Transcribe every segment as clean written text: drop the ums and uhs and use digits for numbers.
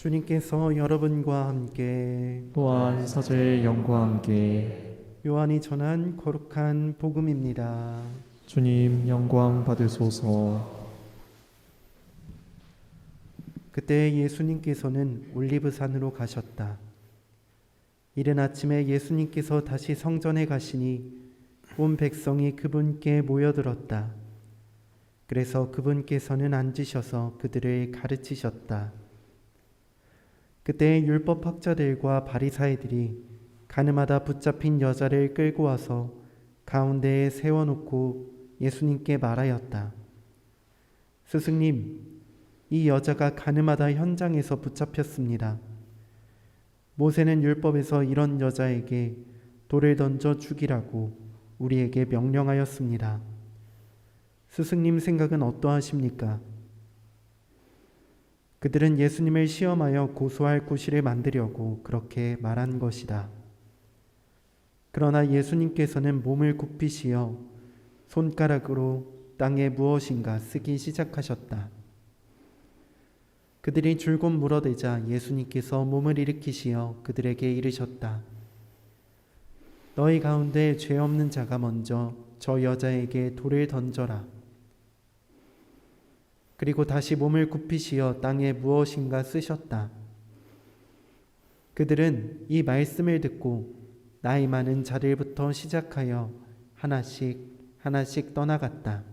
주님께서 여러분과 함께 또한 사제의 영과 함께 요한이 전한 거룩한 복음입니다. 주님 영광 받으소서. 그때 예수님께서는 올리브산으로 가셨다. 이른 아침에 예수님께서 다시 성전에 가시니 온 백성이 그분께 모여들었다. 그래서 그분께서는 앉으셔서 그들을 가르치셨다. 그때 율법학자들과 바리사이들이 가늠하다 붙잡힌 여자를 끌고 와서 가운데에 세워놓고 예수님께 말하였다. 스승님, 이 여자가 가늠하다 현장에서 붙잡혔습니다. 모세는 율법에서 이런 여자에게 돌을 던져 죽이라고 우리에게 명령하였습니다. 스승님 생각은 어떠하십니까? 그들은 예수님을 시험하여 고소할 구실을 만들려고 그렇게 말한 것이다. 그러나 예수님께서는 몸을 굽히시어 손가락으로 땅에 무엇인가 쓰기 시작하셨다. 그들이 줄곧 물어대자 예수님께서 몸을 일으키시어 그들에게 이르셨다. 너희 가운데 죄 없는 자가 먼저 저 여자에게 돌을 던져라. 그리고 다시 몸을 굽히시어 땅에 무엇인가 쓰셨다. 그들은 이 말씀을 듣고 나이 많은 자들부터 시작하여 하나씩 떠나갔다.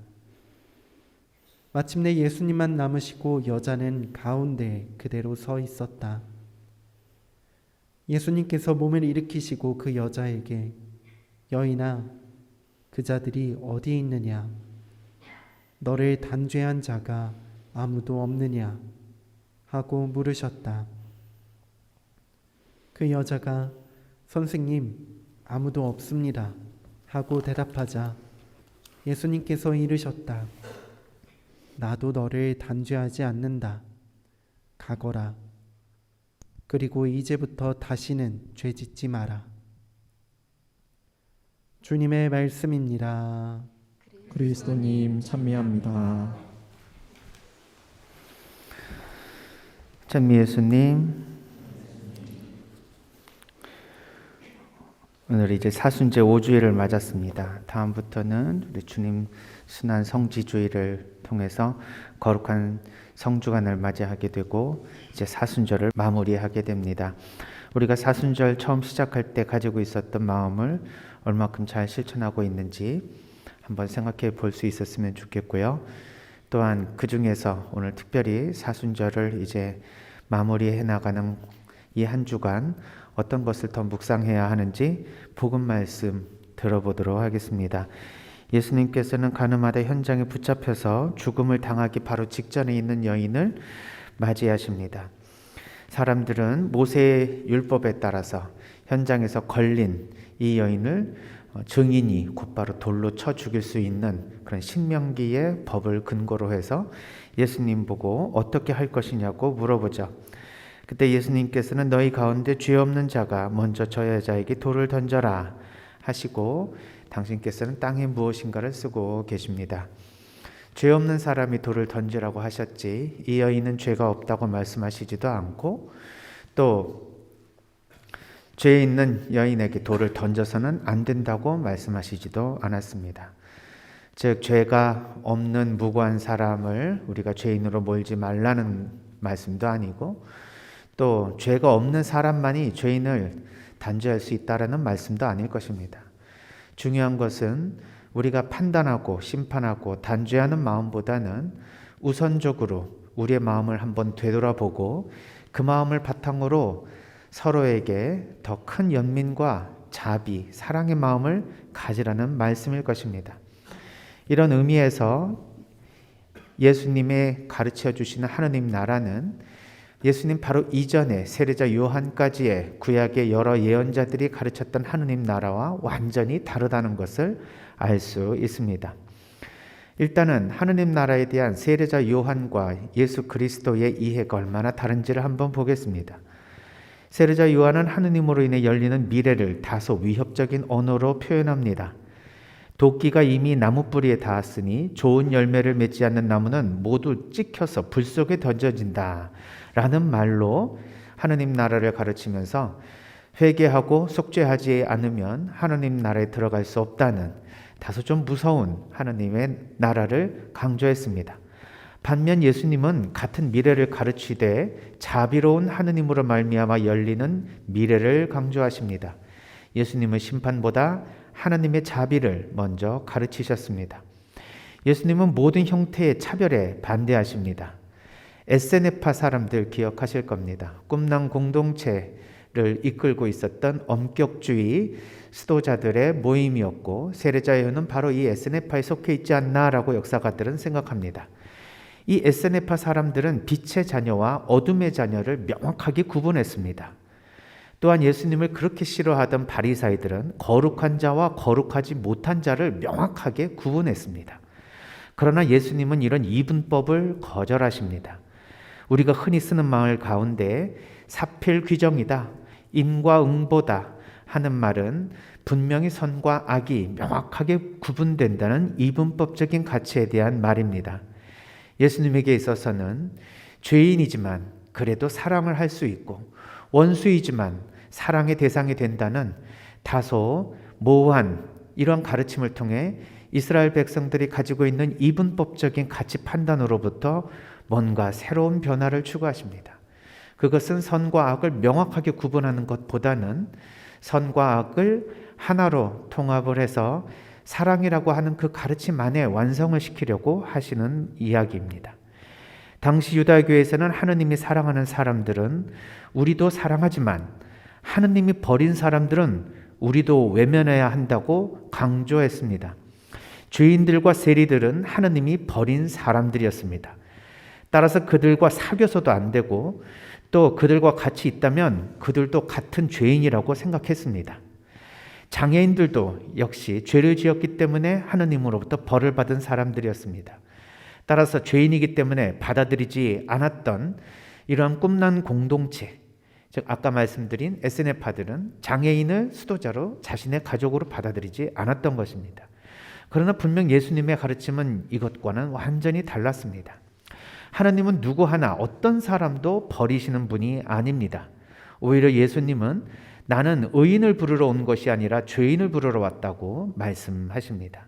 마침내 예수님만 남으시고 여자는 가운데 그대로 서 있었다. 예수님께서 몸을 일으키시고 그 여자에게 여인아, 그 자들이 어디 있느냐? 너를 단죄한 자가 아무도 없느냐? 하고 물으셨다. 그 여자가 선생님, 아무도 없습니다. 하고 대답하자 예수님께서 이르셨다. 나도 너를 단죄하지 않는다. 가거라. 그리고 이제부터 다시는 죄짓지 마라. 주님의 말씀입니다. 그리스도님 찬미합니다. 찬미 예수님, 오늘 이제 사순제 5주일을 맞았습니다. 다음부터는 우리 주님 순환 성지주의를 통해서 거룩한 성주간을 맞이하게 되고 이제 사순절을 마무리하게 됩니다. 우리가 사순절 처음 시작할 때 가지고 있었던 마음을 얼마큼 잘 실천하고 있는지 한번 생각해 볼 수 있었으면 좋겠고요. 또한 그 중에서 오늘 특별히 사순절을 이제 마무리해 나가는 이 한 주간 어떤 것을 더 묵상해야 하는지 복음 말씀 들어보도록 하겠습니다. 예수님께서는 가늠하다 현장에 붙잡혀서 죽음을 당하기 바로 직전에 있는 여인을 맞이하십니다. 사람들은 모세의 율법에 따라서 현장에서 걸린 이 여인을 증인이 곧바로 돌로 쳐 죽일 수 있는 그런 신명기의 법을 근거로 해서 예수님 보고 어떻게 할 것이냐고 물어보죠. 그때 예수님께서는 너희 가운데 죄 없는 자가 먼저 저 여자에게 돌을 던져라 하시고 당신께서는 땅에 무엇인가를 쓰고 계십니다. 죄 없는 사람이 돌을 던지라고 하셨지 이 여인은 죄가 없다고 말씀하시지도 않고 또 죄 있는 여인에게 돌을 던져서는 안 된다고 말씀하시지도 않았습니다. 즉 죄가 없는 무고한 사람을 우리가 죄인으로 몰지 말라는 말씀도 아니고 또 죄가 없는 사람만이 죄인을 단죄할 수 있다라는 말씀도 아닐 것입니다. 중요한 것은 우리가 판단하고 심판하고 단죄하는 마음보다는 우선적으로 우리의 마음을 한번 되돌아보고 그 마음을 바탕으로 서로에게 더 큰 연민과 자비, 사랑의 마음을 가지라는 말씀일 것입니다. 이런 의미에서 예수님의 가르쳐 주시는 하느님 나라는 예수님 바로 이전에 세례자 요한까지의 구약의 여러 예언자들이 가르쳤던 하느님 나라와 완전히 다르다는 것을 알 수 있습니다. 일단은 하느님 나라에 대한 세례자 요한과 예수 그리스도의 이해가 얼마나 다른지를 한번 보겠습니다. 세례자 요한은 하느님으로 인해 열리는 미래를 다소 위협적인 언어로 표현합니다. 도끼가 이미 나무 뿌리에 닿았으니 좋은 열매를 맺지 않는 나무는 모두 찍혀서 불 속에 던져진다 라는 말로 하느님 나라를 가르치면서 회개하고 속죄하지 않으면 하느님 나라에 들어갈 수 없다는 다소 좀 무서운 하느님의 나라를 강조했습니다. 반면 예수님은 같은 미래를 가르치되 자비로운 하느님으로 말미암아 열리는 미래를 강조하십니다. 예수님은 심판보다 하나님의 자비를 먼저 가르치셨습니다. 예수님은 모든 형태의 차별에 반대하십니다. 에세네파 사람들 기억하실 겁니다. 꿈난 공동체를 이끌고 있었던 엄격주의 수도자들의 모임이었고 세례자요는 바로 이 에세네파에 속해 있지 않나라고 역사가들은 생각합니다. 이 에세네파 사람들은 빛의 자녀와 어둠의 자녀를 명확하게 구분했습니다. 또한 예수님을 그렇게 싫어하던 바리사이들은 거룩한 자와 거룩하지 못한 자를 명확하게 구분했습니다. 그러나 예수님은 이런 이분법을 거절하십니다. 우리가 흔히 쓰는 말 가운데 사필귀정이다, 인과 응보다 하는 말은 분명히 선과 악이 명확하게 구분된다는 이분법적인 가치에 대한 말입니다. 예수님에게 있어서는 죄인이지만 그래도 사랑을 할 수 있고 원수이지만 사랑의 대상이 된다는 다소 모호한 이런 가르침을 통해 이스라엘 백성들이 가지고 있는 이분법적인 가치 판단으로부터 뭔가 새로운 변화를 추구하십니다. 그것은 선과 악을 명확하게 구분하는 것보다는 선과 악을 하나로 통합을 해서 사랑이라고 하는 그 가르침 안에 완성을 시키려고 하시는 이야기입니다. 당시 유다교에서는 하느님이 사랑하는 사람들은 우리도 사랑하지만 하느님이 버린 사람들은 우리도 외면해야 한다고 강조했습니다. 죄인들과 세리들은 하느님이 버린 사람들이었습니다. 따라서 그들과 사귀어서도 안 되고 또 그들과 같이 있다면 그들도 같은 죄인이라고 생각했습니다. 장애인들도 역시 죄를 지었기 때문에 하느님으로부터 벌을 받은 사람들이었습니다. 따라서 죄인이기 때문에 받아들이지 않았던 이러한 꿈난 공동체, 즉 아까 말씀드린 에세네파들은 장애인을 수도자로 자신의 가족으로 받아들이지 않았던 것입니다. 그러나 분명 예수님의 가르침은 이것과는 완전히 달랐습니다. 하나님은 누구 하나 어떤 사람도 버리시는 분이 아닙니다. 오히려 예수님은 나는 의인을 부르러 온 것이 아니라 죄인을 부르러 왔다고 말씀하십니다.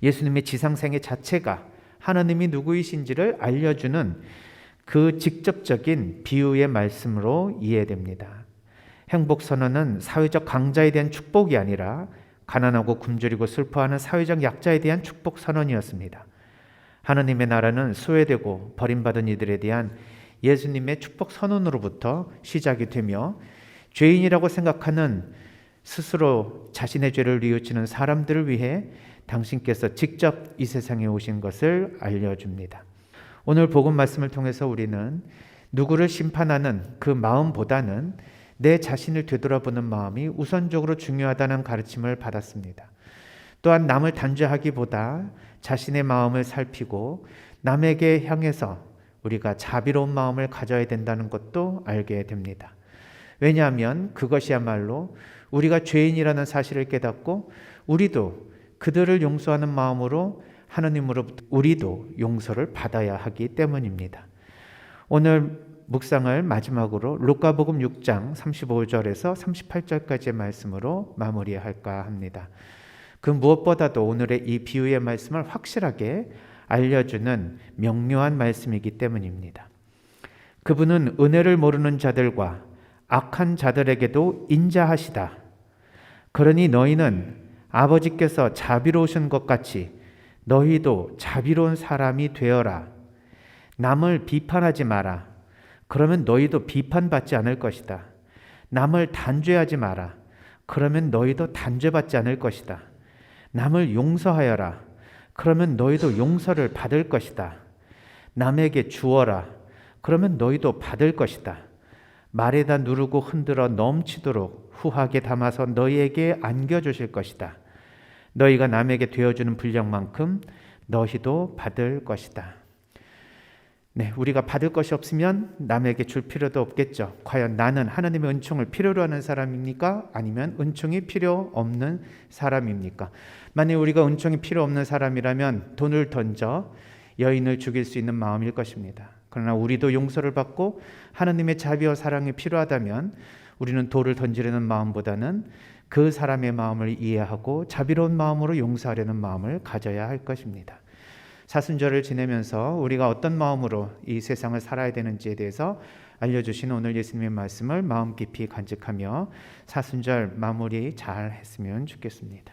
예수님의 지상생애 자체가 하나님이 누구이신지를 알려주는 그 직접적인 비유의 말씀으로 이해됩니다. 행복선언은 사회적 강자에 대한 축복이 아니라 가난하고 굶주리고 슬퍼하는 사회적 약자에 대한 축복 선언이었습니다. 하나님의 나라는 소외되고 버림받은 이들에 대한 예수님의 축복 선언으로부터 시작이 되며 죄인이라고 생각하는 스스로 자신의 죄를 뉘우치는 사람들을 위해 당신께서 직접 이 세상에 오신 것을 알려줍니다. 오늘 복음 말씀을 통해서 우리는 누구를 심판하는 그 마음보다는 내 자신을 되돌아보는 마음이 우선적으로 중요하다는 가르침을 받았습니다. 또한 남을 단죄하기보다 자신의 마음을 살피고 남에게 향해서 우리가 자비로운 마음을 가져야 된다는 것도 알게 됩니다. 왜냐하면 그것이야말로 우리가 죄인이라는 사실을 깨닫고 우리도 그들을 용서하는 마음으로 하나님으로부터 우리도 용서를 받아야 하기 때문입니다. 오늘 묵상을 마지막으로 루카복음 6장 35절에서 38절까지의 말씀으로 마무리할까 합니다. 그 무엇보다도 오늘의 이 비유의 말씀을 확실하게 알려주는 명료한 말씀이기 때문입니다. 그분은 은혜를 모르는 자들과 악한 자들에게도 인자하시다. 그러니 너희는 아버지께서 자비로우신 것 같이 너희도 자비로운 사람이 되어라. 남을 비판하지 마라. 그러면 너희도 비판받지 않을 것이다. 남을 단죄하지 마라. 그러면 너희도 단죄받지 않을 것이다. 남을 용서하여라. 그러면 너희도 용서를 받을 것이다. 남에게 주어라. 그러면 너희도 받을 것이다. 말에다 누르고 흔들어 넘치도록 후하게 담아서 너희에게 안겨주실 것이다. 너희가 남에게 되어주는 분량만큼 너희도 받을 것이다. 네, 우리가 받을 것이 없으면 남에게 줄 필요도 없겠죠. 과연 나는 하나님의 은총을 필요로 하는 사람입니까? 아니면 은총이 필요 없는 사람입니까? 만약 우리가 은총이 필요 없는 사람이라면 돈을 던져 여인을 죽일 수 있는 마음일 것입니다. 그러나 우리도 용서를 받고 하나님의 자비와 사랑이 필요하다면 우리는 돌을 던지려는 마음보다는 그 사람의 마음을 이해하고 자비로운 마음으로 용서하려는 마음을 가져야 할 것입니다. 사순절을 지내면서 우리가 어떤 마음으로 이 세상을 살아야 되는지에 대해서 알려주신 오늘 예수님의 말씀을 마음 깊이 간직하며 사순절 마무리 잘 했으면 좋겠습니다.